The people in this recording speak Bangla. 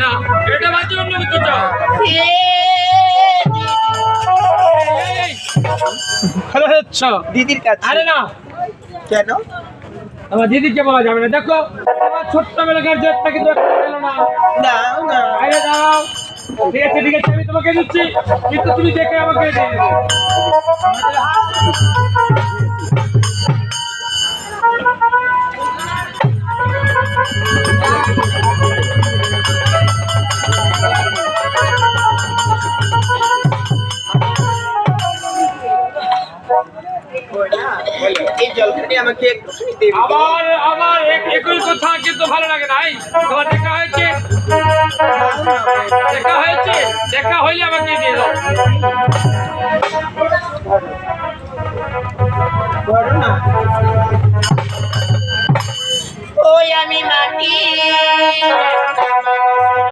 না এটা বাচ্চা অন্য কিছু চাও। ভালো হচ্ছ দিদির কাছে। আরে না কেন? আমার দিদিকে বলা যাবে না। দেখো আমার ছোট্ট বেলাকার জেটটা কিন্তু একটা পেলো না। না না আরে দাও, ঠিক আছে ঠিক আছে, আমি তোমাকে দিচ্ছি, কিন্তু তুমি দেখে আমাকে দিয়ে দেবে। এই জলখানি আমাকে একটুখানি দেবে? আবার আবার একই কথা কিন্তু ভালো লাগে নাই। তোমার দেখা হয়েছে, দেখা হয়েছে, দেখা হইলে আমাকে দিয়ে দাও। বড় না। ওই আমি মাটি